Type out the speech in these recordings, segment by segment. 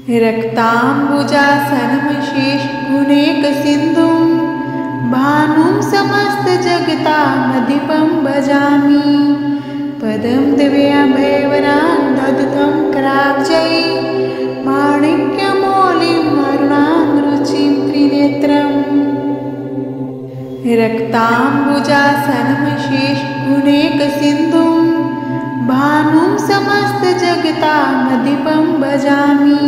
रक्ताम्बुजासनमशेषगुणैकसिन्धुं भानुं समस्तजगतामधिपं भजामि। पदं दिव्याभयवरान् दधतं कराब्जै माणिक्यमौलिम् अरुणां रुचिं त्रिनेत्रम्। रक्ताम्बुजासनमशेषगुणैकसिन्धुं भानुं समस्तजगतामधिपं भजामि।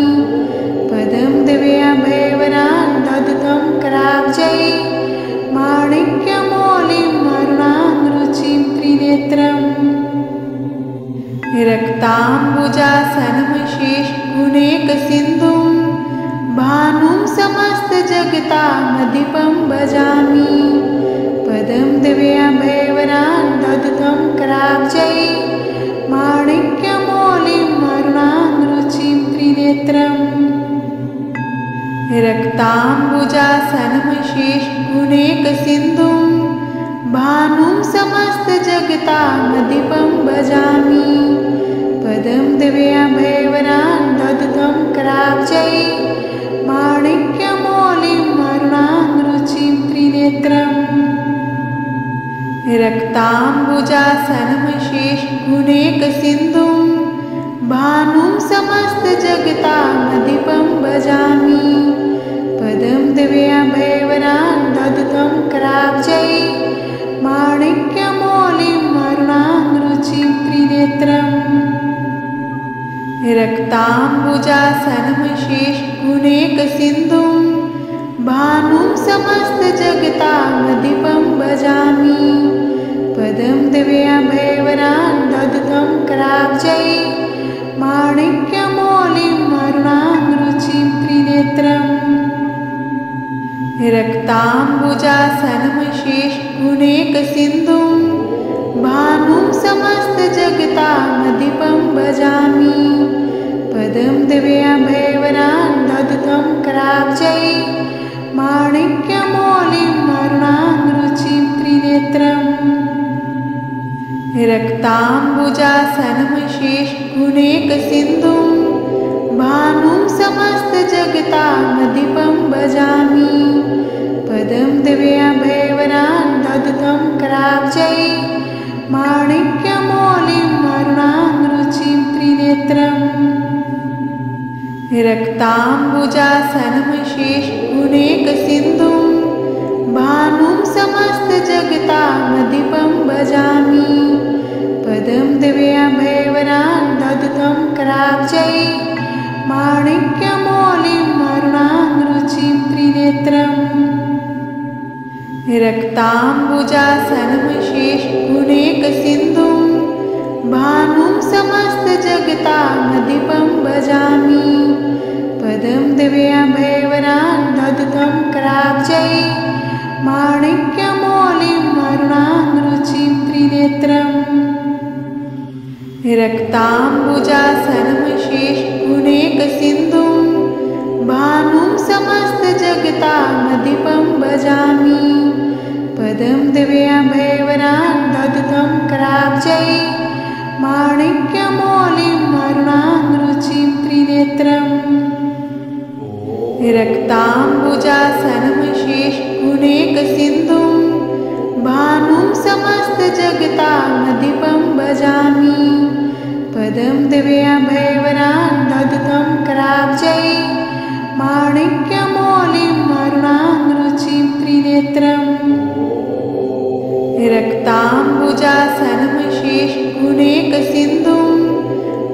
पदं दिव्याभयवरान् दधतं कराब्जै माणिक्यमौलिम् अरुणां रुचिं त्रिनेत्रम्। रक्ताम्बुजासनमशेषगुणैकसिन्धुं भानुं समस्तजगतामधिपं भजामि। पदं दिव्याभयवरान् दधतं कराब्जै माणिक्यमौलिम् अरुणां रुचिं त्रिनेत्रम्। रक्ताम्बुजासनमशेषगुणैकसिन्धुं भानुं समस्तजगतामधिपं भजामि। पदं दिव्याभयवरान् दधतं कराब्जै माणिक्यमौलिम् अरुणां रुचिं त्रिनेत्रम्। रक्ताम्बुजासनमशेषगुणैकसिन्धुं भानुं समस्तजगतामधिपं भजामि। पदं दिव्याभयवरान् दधतं कराब्जै माणिक्यमौलिम् अरुणां रुचिं त्रिनेत्रम्। रक्ताम्बुजासनमशेषगुणैकसिन्धुं भानुं समस्तजगतामधिपं भजामि। पदं दिव्याभयवरान् दधतं कराब्जै माणिक्यमौलिम् अरुणां रुचिं त्रिनेत्रम्। रक्ताम्बुजासनमशेषगुणैकसिन्धुं भानुं समस्तजगतामधिपं भजामि। पदं दिव्याभयवरान् दधतं कराब्जै माणिक्यमौलिम् अरुणां रुचिं त्रिनेत्रम्। रक्ताम्बुजासनमशेषगुणैकसिन्धुं भानुं समस्तजगतामधिपं भजामि। पदं दिव्याभयवरान् दधतं कराब्जै माणिक्यमौलिम् अरुणां रुचिं त्रिनेत्रम्। रक्ताम्बुजासनमशेषगुणैकसिन्धुं भानुं समस्तजगतामधिपं भजामि। पदं दिव्याभयवरान् दधतं कराब्जै माणिक्यमौलिम् अरुणां रुचिं त्रिनेत्रम्। रक्ताम्बुजासनमशेषगुणैकसिन्धुं भानुं समस्तजगतामधिपं भजामि। पदं दिव्याभयवरान् दधतं कराब्जै माणिक्यमौलिम् अरुणां रुचिं त्रिनेत्रम्। रक्ताम्बुजासनमशेषगुणैकसिन्धुं भानुं समस्तजगतामधिपं भजामि। पदं दिव्याभयवरान् दधतं कराब्जै माणिक्यमौलिम् अरुणां रुचिं त्रिनेत्रम्। रक्ताम्बुजासनमशेषगुणैकसिन्धुं भानुं समस्तजगतामधिपं भजामि। पदं दिव्याभयवरान् दधतं कराब्जै माणिक्यमौलिम् अरुणां रुचिं त्रिनेत्रम्। रक्ताम्बुजासनमशेषगुणैकसिन्धुं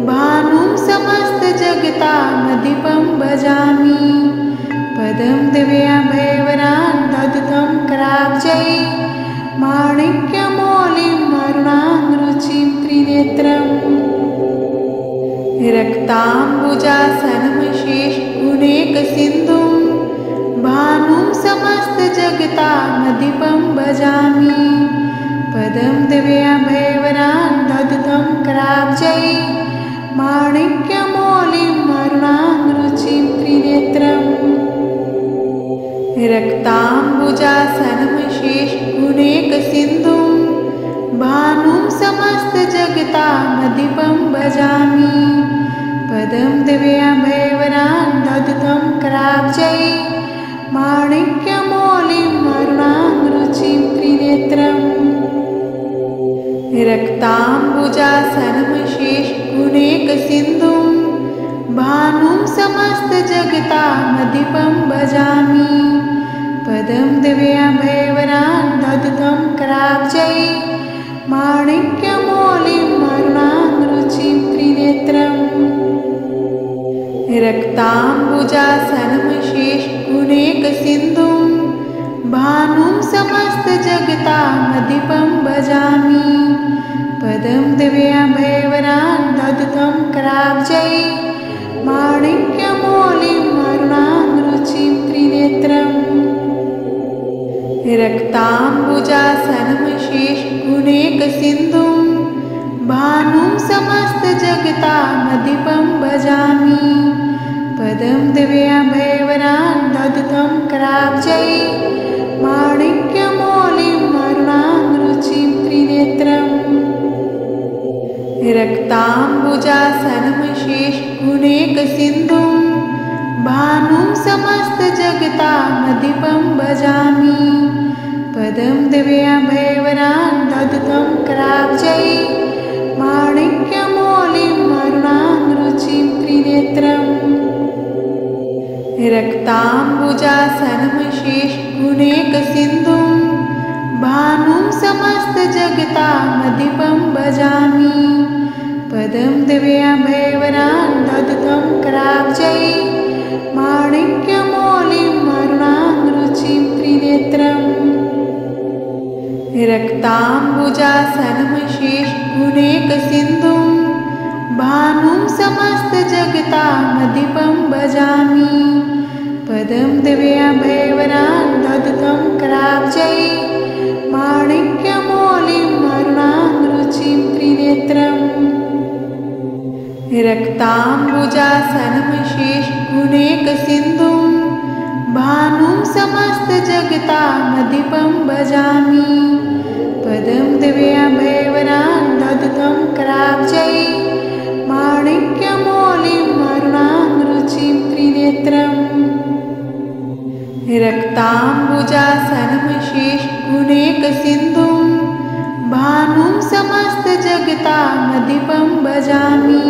भानुं समस्तजगतामधिपं भजामि। पदं दिव्याभयवरान् दधतं कराब्जै माणिक्यमौलिम् अरुणां रुचिं त्रिनेत्रम्। रक्ताम्बुजासनमशेषगुणैकसिन्धुं भानुं समस्तजगतामधिपं भजामि। पदं दिव्याभयवरान् दधतं कराब्जै माणिक्यमौलिम् अरुणां रुचिं त्रिनेत्रम्। रक्ताम्बुजासनमशेषगुणैकसिन्धुं जगतामधिपं भजामि पदं दिव्याभयवरान्धतं कराब्जै माणिक्यमौलिम् अरुणां रुचिं त्रिनेत्रम् रक्ताम्बुजासनमशेषगुणैकसिन्धुं भानुं समस्तजगतामधिपं भजामि पदं दिव्याभयवरान्धतं कराब्जै माणिक्यमौलिम् अरुणां रुचिं त्रिनेत्रम् रक्ताम्बुजासनमशेषगुणैकसिन्धुं भानुं समस्तजगतामधिपं भजामि पदं दिव्याभयवरान्धतं कराब्जै माणिक्यमौलिम् अरुणां रुचिं त्रिनेत्रम् रक्ताम्बुजासनमशेषगुणैकसिन्धुं भानुं समस्तजगतामधिपं भजामि पदं दिव्याभयवरान्धतं कराब्जै माणिक्यमौलिम् अरुणां रुचिं त्रिनेत्रम् रक्ताम्बुजासनमशेषगुणैकसिन्धुं भानुं समस्तजगतामधिपं भजामि पदं दिव्याभयवरान्धतं कराब्जै माणिक्यमौलिम् अरुणां रुचिं त्रिनेत्रम् रक्ताम्बुजासनमशेषगुणैकसिन्धुं भानुं समस्तजगतामधिपं भजामि पदं दिव्याभयवरान्धतं कराब्जै माणिक्यमौलिम् अरुणां रुचिं त्रिनेत्रम् रक्ताम्बुजासनमशेषगुणैकसिन्धुं भानुं समस्तजगतामधिपं भजामि पदं दिव्याभयवरान्धतं कराब्जै माणिक्यमौलिम् अरुणां रुचिं त्रिनेत्रम् रक्ताम्बुजासनमशेषगुणैकसिन्धुं भानुं समस्तजगतामधिपं भजामि पदं दिव्याभयवरान्धतं कराब्जै माणिक्यमौलिम् अरुणां रुचिं त्रिनेत्रम् रक्ताम्बुजासनमशेषगुणैकसिन्धुं भानुं समस्तजगतामधिपं भजामि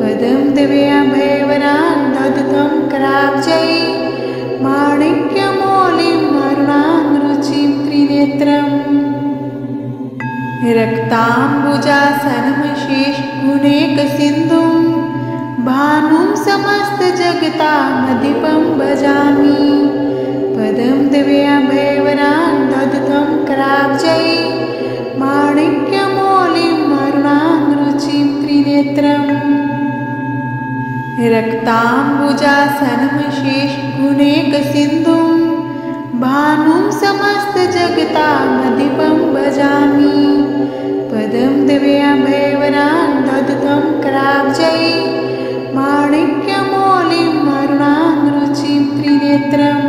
पदं दिव्याभयवरान्धतं कराब्जै माणिक्यमौलिम् अरुणां रुचिं त्रिनेत्रम् रक्ताम्बुजासनमशेषगुणैकसिन्धुं भानुं समस्तजगतामधिपं भजामि पदं दिव्याभयवरान्धतं कराब्जै माणिक्यमौलिम् अरुणां रुचिं त्रिनेत्रम् रक्ताम्बुजासनमशेषगुणैकसिन्धुं भानुं समस्तजगतामधिपं भजामि पदं दिव्याभयवरान्धतं कराब्जै माणिक्यमौलिम् अरुणां रुचिं त्रिनेत्रम्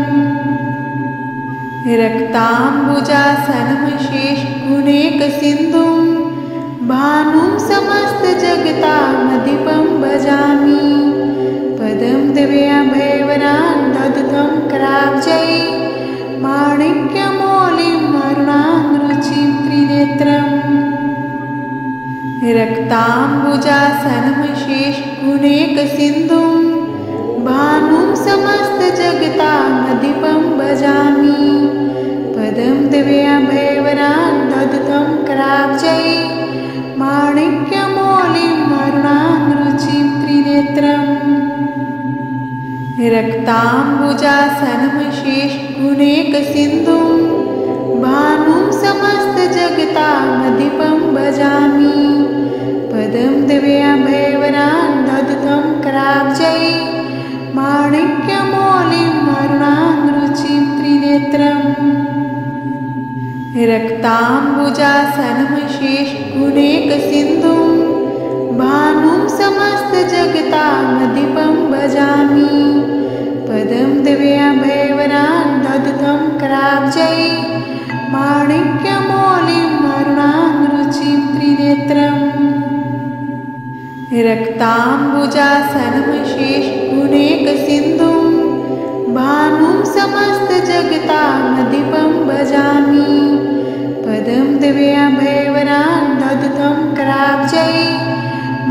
रक्ताम्बुजासनमशेषगुणैकसिन्धुं भानुं समस्तजगतामधिपं भजामि पदं दिव्याभयवरान्धतं कराब्जै माणिक्यमौलिम् अरुणां रुचिं त्रिनेत्रम् रक्ताम्बुजासनमशेषगुणैकसिन्धुं भानुं समस्तजगतामधिपं भजामि पदं दिव्याभयवरान्धतं कराब्जै माणिक्यमौलिम् अरुणां रुचिं त्रिनेत्रम् रक्ताम्बुजासनमशेषगुणैकसिन्धुं भानुं समस्तजगतामधिपं भजामि पदं दिव्याभयवरान्धतं कराब्जै माणिक्यमौलिम् अरुणां रुचिं त्रिनेत्रम् रक्ताम्बुजासनमशेषगुणैकसिन्धुं भानुं समस्तजगतामधिपं भजामि पदं दिव्याभयवरान्धतं कराब्जै माणिक्यमौलिम् अरुणां रुचिं त्रिनेत्रम् रक्ताम्बुजासनमशेषगुणैकसिन्धुं भानुं समस्तजगतामधिपं भजामि पदं दिव्याभयवरान्धतं कराब्जै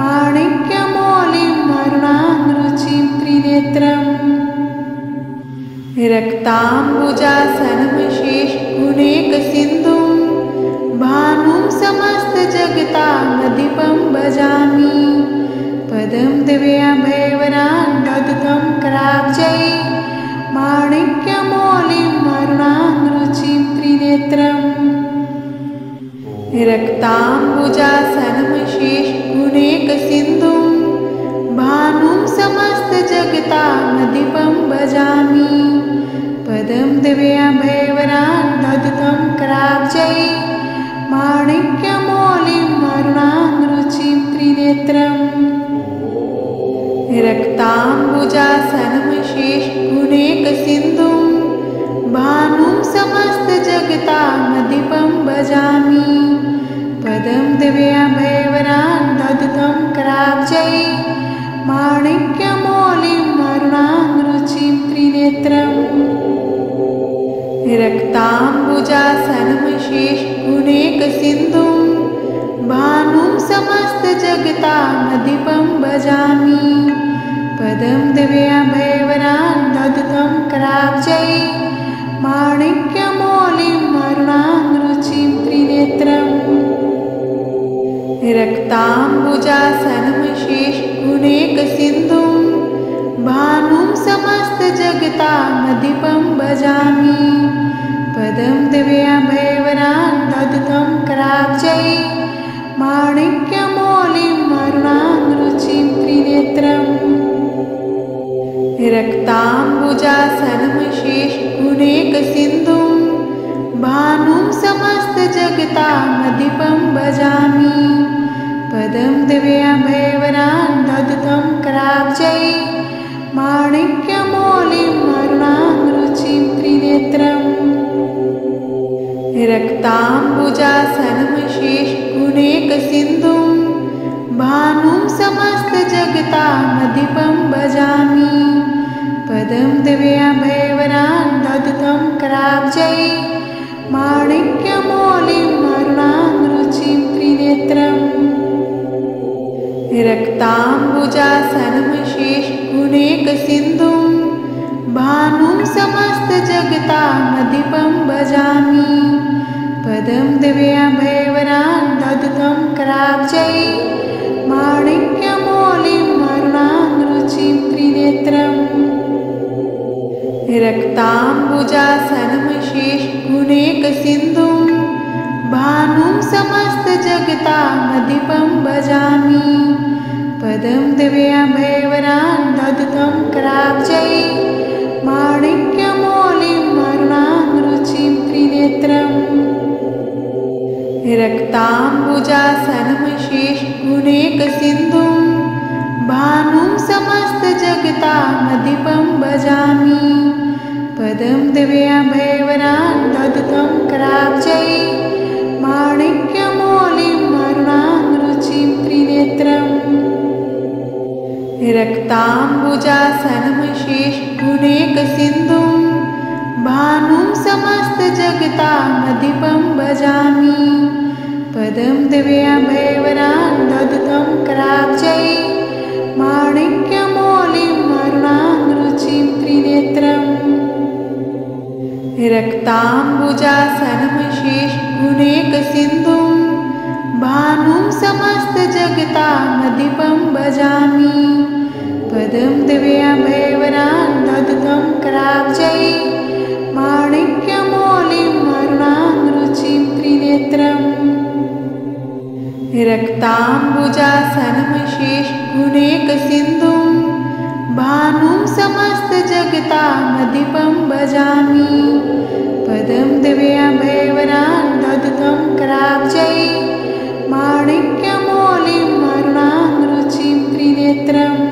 माणिक्यमौलिं मरुणां त्रिनेत्रम् रक्ताम्बुजासनमशेषगुणैकसिन्धुं भानुं समस्तजगतामधिपं भजामि पदं दिव्याभयवरान्धतं कराब्जै माणिक्यमौलिं मरुणां त्रिनेत्रम् रक्ताम्बुजासनमशेषगुणैकसिन्धुं भानुं समस्तजगतामधिपं भजामि पदं दिव्याभयवरान्धतं कराब्जै माणिक्यमौलिं मरुणां त्रिनेत्रम् रक्ताम्बुजासनमशेषगुणैकसिन्धुं भानुं समस्तजगतामधिपं भजामि पदं दिव्याभयवरान्धतं कराब्जै माणिक्यमौलिं मरुणां त्रिनेत्रम् रक्ताम्बुजासनमशेषगुणैकसिन्धुं भानुं समस्तजगतामधिपं भजामि पदं दिव्याभयवरान्धतं कराब्जै माणिक्यमौलिं मरुणां त्रिनेत्रम् रक्ताम्बुजासनमशेषगुणैकसिन्धुं भानुं समस्तजगतामधिपं भजामि पदं दिव्याभयवरान्धतं कराब्जै माणिक्यमौलिं मरुणां त्रिनेत्रम् रक्ताम्बुजासनमशेषगुणैकसिन्धुं भानुं समस्तजगतामधिपं भजामि पदं दिव्याभयवरान्धतं कराब्जै माणिक्यमौलिं मरुणां त्रिनेत्रम् रक्ताम्बुजासनमशेषगुणैकसिन्धुं भानुं समस्तजगतामधिपं भजामि पदं दिव्याभयवरान्धतं कराब्जै माणिक्यमौलिं मरुणां त्रिनेत्रम् रक्ताम्बुजासनमशेषगुणैकसिन्धुं भानुं समस्तजगतामधिपं भजामि पदं दिव्याभयवरान्धतं कराब्जै माणिक्यमौलिं मरुणां त्रिनेत्रम् रक्ताम्बुजासनमशेषगुणैकसिन्धुं भानुं समस्तजगतामधिपं भजामि पदं दिव्याभयवरान्धतं कराब्जै माणिक्यमौलिं मरुणां त्रिनेत्रम् रक्ताम्बुजासनमशेषगुणैकसिन्धुं भानुं समस्तजगतामधिपं भजामि पदं दिव्याभयवरान्धतं कराब्जै माणिक्यमौलिं मरुणां त्रिनेत्रम् रक्ताम्बुजासनमशेषगुणैकसिन्धुं भानुं समस्तजगतामधिपं भजामि पदं दिव्याभयवरान्धतं कराब्जै माणिक्यमौलिं मरुणां त्रिनेत्रम् रक्ताम्बुजासनमशेषगुणैकसिन्धुं भानुं समस्तजगतामधिपं भजामि पदं दिव्याभयवरान्धतं कराब्जै माणिक्यमौलिं मरुणां त्रिनेत्रम् रक्ताम्बुजासनमशेषगुणैकसिन्धुं भानुं समस्तजगतामधिपं भजामि पदं दिव्याभयवरान्धतं कराब्जै माणिक्यमौलिं मरुणां त्रिनेत्रम्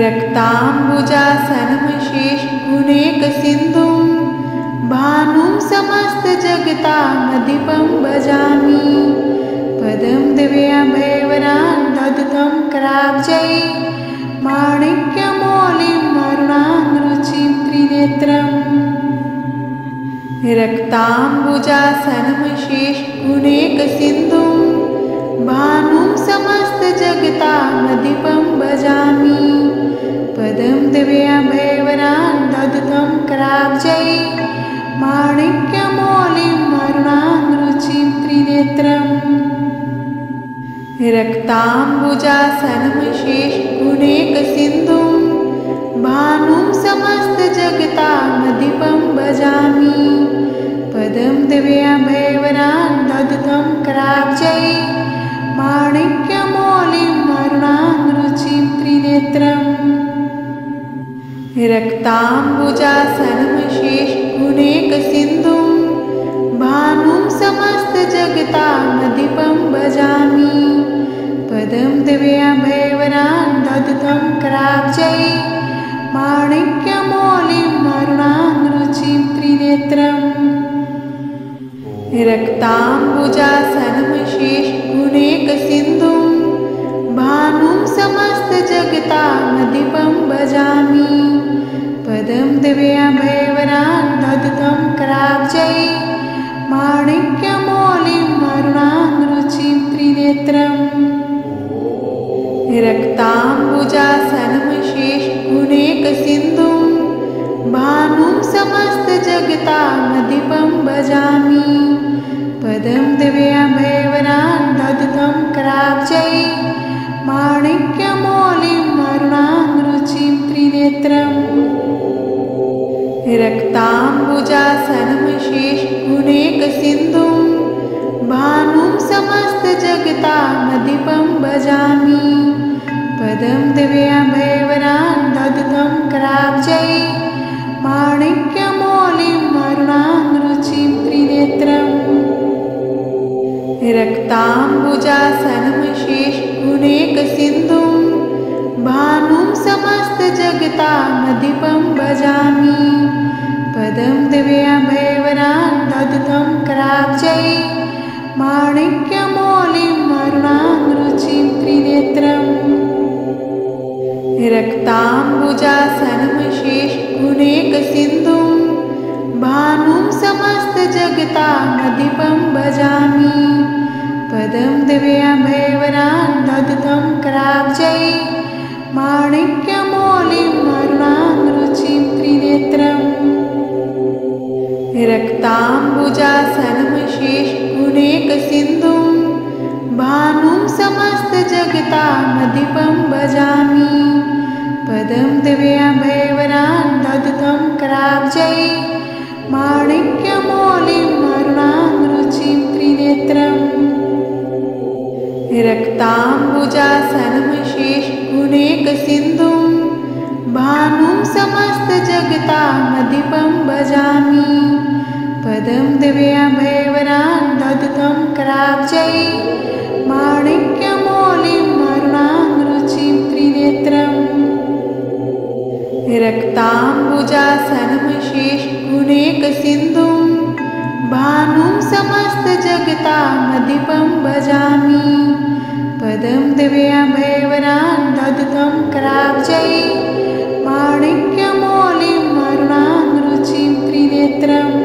रक्ताम्बुजासनमशेषगुणैकसिन्धुं भानुं समस्तजगतामधिपं भजामि पदं दिव्याभयवरान् दधतं कराब्जै माणिक्यमौलिं अरुणां रुचिं त्रिनेत्रम् रक्ताम्बुजासनमशेषगुणैकसिन्धुं भानुं समस्तजगतामधिपं भजामि पदं दिव्याभयवरान् दधतं कराब्जै माणिक्यमौलिं अरुणां रुचिं त्रिनेत्रम् रक्ताम्बुजासनमशेषगुणैकसिन्धुं भानुं समस्तजगतामधिपं भजामि पदं दिव्याभयवरान् दधतं कराब्जै माणिक्यमौलिं अरुणां रुचिं त्रिनेत्रम् रक्ताम्बुजासनमशेषगुणैकसिन्धुं भानुं समस्तजगतामधिपं भजामि पदं दिव्याभयवरान् दधतं कराब्जै माणिक्यमौलिं अरुणां रुचिं त्रिनेत्रम् रक्ताम्बुजासनमशेषगुणैकसिन्धुं भानुं समस्तजगतामधिपं भजामि पदं दिव्याभयवरान् दधतं कराब्जै माणिक्यमौलिं अरुणां रुचिं त्रिनेत्रम् रक्ताम्बुजासनमशेषगुणैकसिन्धुं भानुं समस्तजगतामधिपं भजामि पदं दिव्याभयवरान् दधतं कराब्जै माणिक्यमौलिं अरुणां रुचिं त्रिनेत्रम् रक्ताम्बुजासनमशेषगुणैकसिन्धुं भानुं समस्तजगतामधिपं भजामि पदं दिव्याभयवरान् दधतं कराब्जै माणिक्यमौलिं अरुणां रुचिं त्रिनेत्रम् रक्ताम्बुजासनमशेषगुणैकसिन्धुं भानुं समस्तजगतामधिपं भजामि पदं दिव्याभयवरान् दधतं कराब्जै माणिक्यमौलिं अरुणां रुचिं त्रिनेत्रम् रक्ताम्बुजासनमशेषगुणैकसिन्धुं भानुं समस्तजगतामधिपं भजामि पदं दिव्याभयवरान् दधतं कराब्जै माणिक्यमौलिं अरुणां रुचिं त्रिनेत्रम् रक्ताम्बुजासनमशेषगुणैकसिन्धुं भानुं समस्तजगतामधिपं भजामि पदं दिव्याभयवरान् दधतं कराब्जै माणिक्यमौलिं अरुणां रुचिं त्रिनेत्रम् रक्ताम्बुजासनमशेषगुणैकसिन्धुं भानुं समस्तजगतामधिपं भजामि पदं दिव्याभयवरान् दधतं कराब्जै माणिक्यमौलिं अरुणां रुचिं त्रिनेत्रम् रक्ताम्बुजासनमशेषगुणैकसिन्धुं भानुं समस्तजगतामधिपं भजामि पदं दिव्याभयवरान् दधतं कराब्जै माणिक्यमौलिं अरुणां रुचिं त्रिनेत्रम्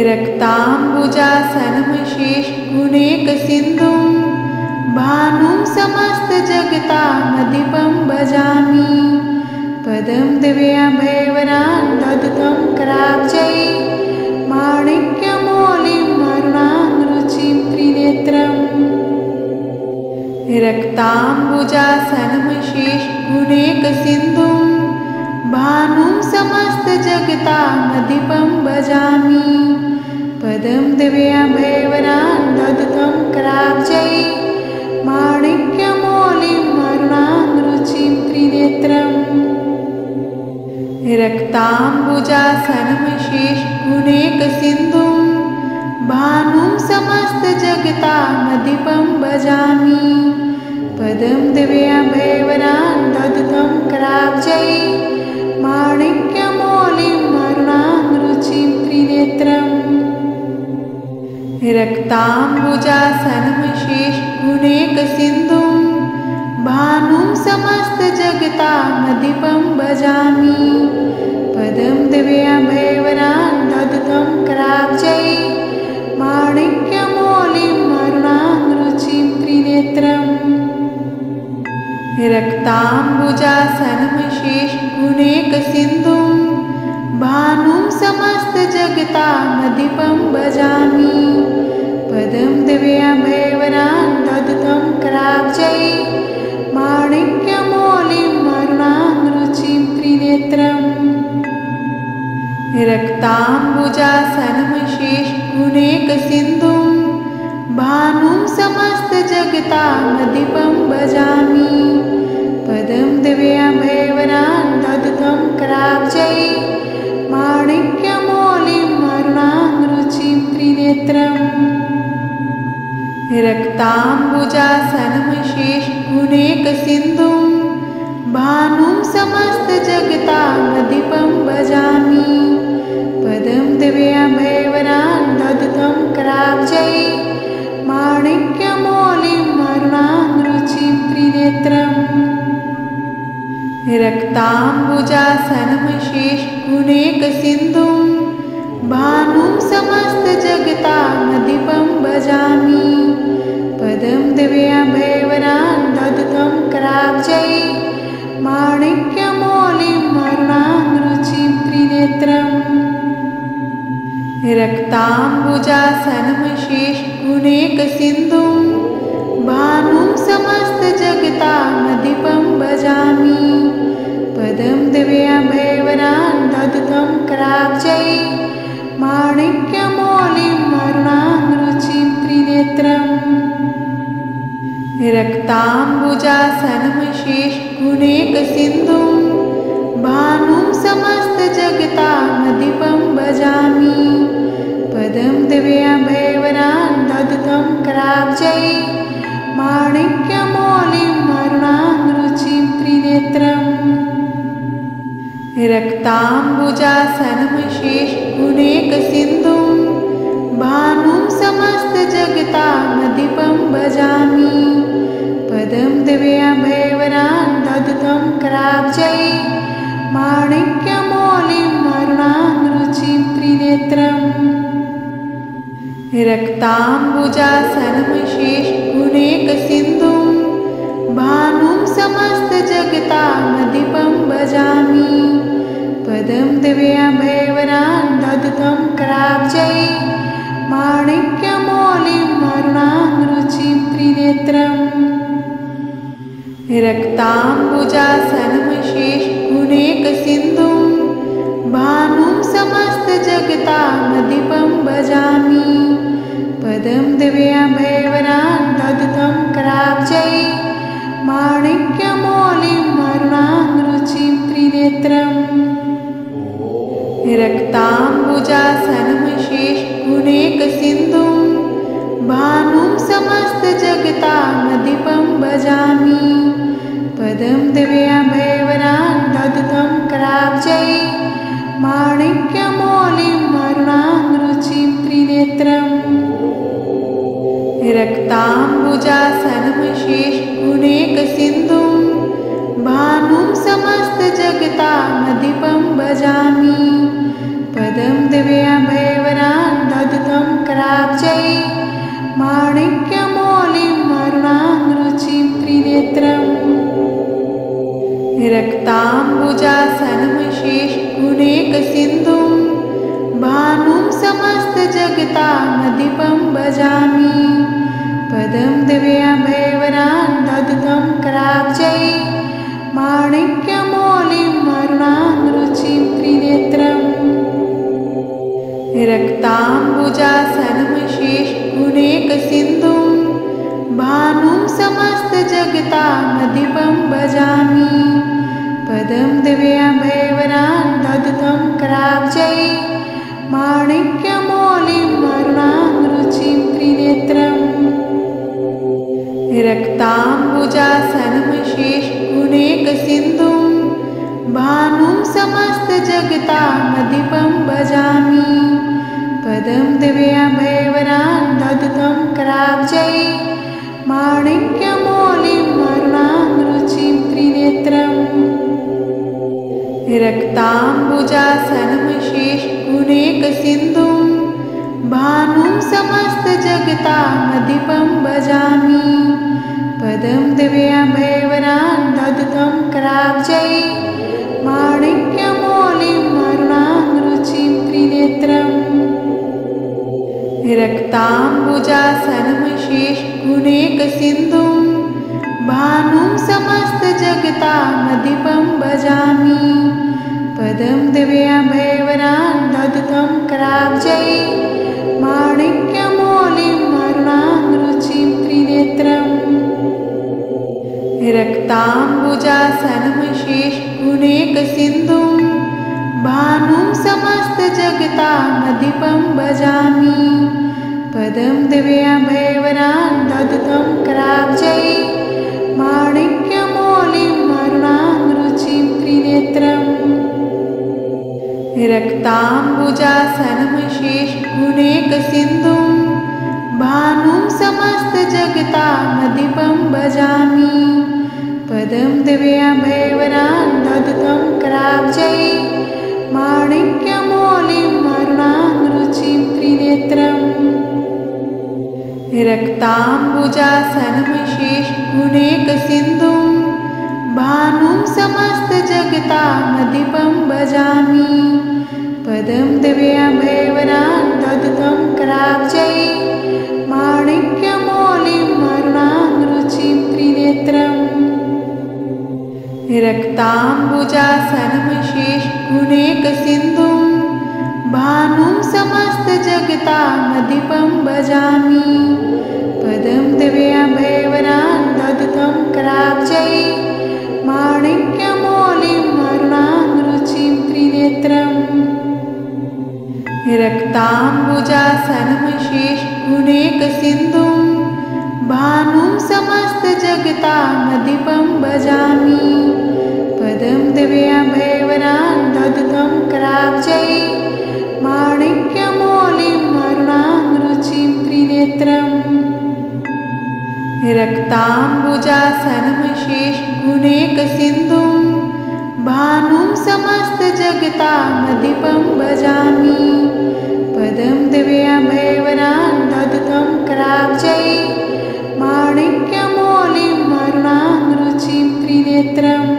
रक्ताम्बुजासनमशेषगुणैकसिन्धुं भानुं समस्तजगतामधिपं भजामि पदं दिव्याभयवरान् दधतं कराब्जै माणिक्यमौलिं अरुणां रुचिं त्रिनेत्रम् रक्ताम्बुजासनमशेषगुणैकसिन्धुं भानुं समस्तजगतामधिपं भजामि पदं दिव्याभयवरान् दधतं कराब्जै माणिक्यमौलिं अरुणां रुचिं त्रिनेत्रम् रक्ताम्बुजासनमशेषगुणैकसिन्धुं भानुं समस्तजगतामधिपं भजामि पदं दिव्याभयवरान् दधतं कराब्जै माणिक्यमौलिं अरुणां रुचिं त्रिनेत्रम् रक्ताम्बुजासनमशेषगुणैकसिन्धुं भानुं समस्तजगतामधिपं भजामि पदं दिव्याभयवरान्धतं कराब्जै माणिक्यमौलिं अरुणारुचिं त्रिनेत्रम् रक्ताम्बुजासनमशेषगुणैकसिन्धुं भानुं समस्तजगतामधिपं भजामि पदं दिव्याभयवरान्धतं कराब्जै माणिक्यमौलिं अरुणारुचिं त्रिनेत्रम् रक्ताम्बुजासनमशेषगुणैकसिन्धुं भानुं समस्तजगतामधिपं भजामि पदं दिव्याभयवरान्धतं कराब्जै माणिक्यमौलिं अरुणारुचिं त्रिनेत्रम् रक्ताम्बुजासनमशेषगुणैकसिन्धुं भानुं समस्तजगतामधिपं भजामि पदं दिव्याभयवरान्धतं कराब्जै माणिक्यमौलिं अरुणारुचिं त्रिनेत्रम् रक्ताम्बुजासनमशेषगुणैकसिन्धुं भानुं समस्तजगतामधिपं भजामि पदं दिव्याभयवरान्धतं कराब्जै माणिक्यमौलिं अरुणारुचिं त्रिनेत्रम् रक्ताम्बुजासनमशेषगुणैकसिन्धुं भानुं समस्तजगतामधिपं भजामि पदं दिव्याभयवरान्धतं कराब्जै माणिक्यमौलिं अरुणारुचिं त्रिनेत्रम् रक्ताम्बुजासनमशेषगुणैकसिन्धुं भानुं समस्तजगतामधिपं भजामि पदं दिव्याभयवरान्धतं कराब्जै माणिक्यमौलिं अरुणारुचिं त्रिनेत्रम् रक्ताम्बुजासनमशेषगुणैकसिन्धुं भानुं समस्तजगतामधिपं भजामि पदं दिव्याभयवरान्धतं कराब्जै माणिक्यमौलिं अरुणारुचिं त्रिनेत्रम् रक्ताम्बुजासनमशेषगुणैकसिन्धुं भानुं समस्तजगतामधिपं भजामि पदं दिव्याभयवरान्धतं कराब्जै माणिक्यमौलिं अरुणारुचिं त्रिनेत्रम् रक्ताम्बुजासनमशेषगुणैकसिन्धुं भानुं समस्तजगतामधिपं भजामि पदं दिव्याभयवरान्धतं कराब्जै माणिक्यमौलिं अरुणारुचिं त्रिनेत्रम् रक्ताम्बुजासनमशेषगुणैकसिन्धुं भानुं समस्तजगतामधिपं भजामि पदं दिव्याभयवरान्धतं कराब्जै माणिक्यमौलिं अरुणारुचिं त्रिनेत्रम् रक्ताम्बुजासनमशेषगुणैकसिन्धुं भानुं समस्तजगतामधिपं भजामि पदं दिव्याभयवरान्धतं कराब्जै माणिक्यमौलिं अरुणारुचिं त्रिनेत्रम् रक्ताम्बुजासनमशेषगुणैकसिन्धुं भानुं समस्तजगतामधिपं भजामि पदं दिव्याभयवरान्धतं कराब्जै माणिक्यमौलिं अरुणारुचिं त्रिनेत्रम् रक्ताम्बुजासनमशेषगुणैकसिन्धुं भानुं समस्तजगतामधिपं भजामि पदं दिव्याभयवरान्धतं कराब्जै माणिक्यमौलिं अरुणारुचिं त्रिनेत्रम् रक्ताम्बुजासनमशेषगुणैकसिन्धुं भानुं समस्तजगतामधिपं भजामि पदं दिव्याभयवरान्धतं कराब्जै माणिक्यमौलिम् अरुणां रुचिं त्रिनेत्रम् रक्ताम्बुजासनमशेषगुणैकसिन्धुं भानुं समस्तजगतामधिपं भजामि पदं दिव्याभयवरान् ददतं कराब्जै माणिक्यमौलिम् अरुणां रुचिं त्रिनेत्रम् रक्ताम्बुजासनमशेषगुणैकसिन्धुं भानुं समस्तजगतामधिपं भजामि पदं दिव्याभयवरान् ददतं कराब्जै माणिक्यमौलिम् अरुणां रुचिं त्रिनेत्रम् रक्ताम्बुजासनमशेषगुणैकसिन्धुं भानुं समस्तजगतामधिपं भजामि पदं दिव्याभयवरान् ददतं कराब्जै माणिक्यमौलिम् अरुणां रुचिं त्रिनेत्रम् रक्ताम्बुजासनमशेषगुणैकसिन्धुं भानुं समस्तजगतामधिपं भजामि पदं दिव्याभयवरान् ददतं कराब्जै माणिक्यमौलिम् अरुणां रुचिं त्रिनेत्रम् रक्ताम्बुजासनमशेषगुणैकसिन्धुं भानुं समस्तजगतामधिपं भजामि पदं दिव्याभयवरान् ददतं कराब्जै माणिक्यमौलिम् अरुणां रुचिं त्रिनेत्रम् रक्ताम्बुजासनमशेषगुणैकसिन्धुं भानुं समस्तजगतामधिपं भजामि पदं दिव्याभयवरान् ददतं कराब्जै माणिक्यमौलिम् अरुणां रुचिं त्रिनेत्रम् रक्ताम्बुजासनमशेषगुणैकसिन्धुं भानुं समस्तजगतामधिपं भजामि पदं दिव्याभयवरान् ददतं कराब्जै माणिक्यमौलिम् अरुणां रुचिं त्रिनेत्रम् रक्ताम्बुजासनमशेषगुणैकसिन्धुं भानुं समस्तजगतामधिपं भजामि पदं दिव्याभयवरान् ददतं कराब्जै माणिक्यमौलिम् अरुणां रुचिं त्रिनेत्रम्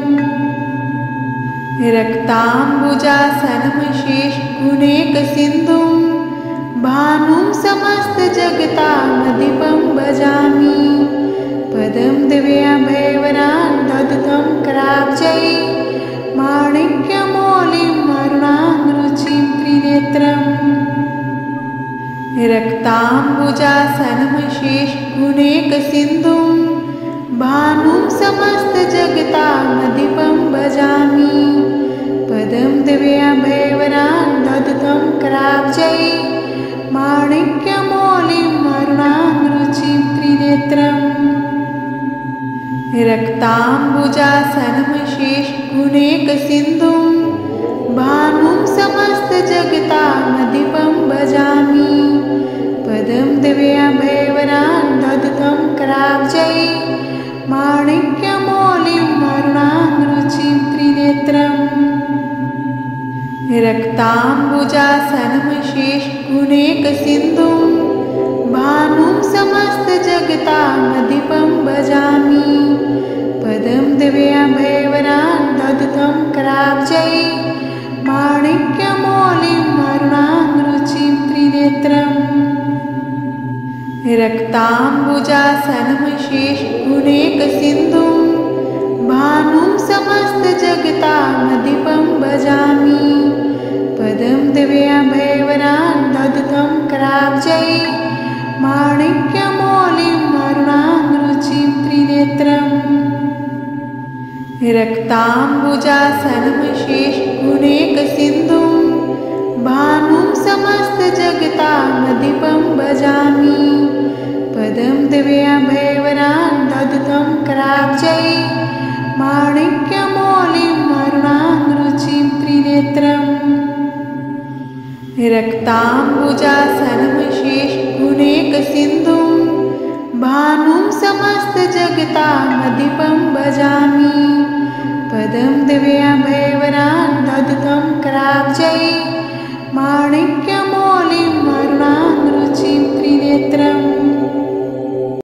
रक्ताम्बुजासनमशेषगुणैकसिन्धुं भानुं समस्तजगतामधिपं भजामि पदं दिव्याभयवरान् ददतं कराब्जै माणिक्यमौलिम् अरुणां रुचिं त्रिनेत्रम् रक्ताम्बुजासनमशेषगुणैकसिन्धुं भानुं समस्तजगतामधिपं भजामि पदं दिव्याभयवरान् ददतं कराब्जै माणिक्यमौलिम् अरुणां रुचिं त्रिनेत्रम् रक्ताम्बुजासनमशेषगुणैकसिन्धुं भानुं समस्तजगतामधिपं भजामि पदं दिव्याभयवरान् ददतं कराब्जै माणिक्यमौलिम् अरुणां रुचिं त्रिनेत्रम् रक्ताम्बुजासनमशेषगुणैकसिन्धुं भानुं समस्तजगतामधिपं भजामि पदं दिव्याभयवरान् ददतं कराब्जै माणिक्यमौलिम् अरुणां रुचिं त्रिनेत्रम् रक्ताम्बुजासनमशेषगुणैकसिन्धुं भानुं समस्तजगतामधिपं भजामि पदं दिव्याभयवरान् ददतं कराब्जै माणिक्यमौलिम् अरुणां रुचिं त्रिनेत्रम् रक्ताम्बुजासनमशेषगुणैकसिन्धुं भानुं समस्तजगतामधिपं भजामि पदं दिव्याभयवरान् ददतं कराब्जै माणिक्यमौलिम् अरुणां रुचिं त्रिनेत्रम् रक्ताम्बुजासनमशेषगुणैकसिन्धुं समस्तजगतामधिपं भजामि पदं दिव्याभयवरान्धतं कराब्जै माणिक्यमौलिं वरुणां रुचिं त्रिनेत्रम्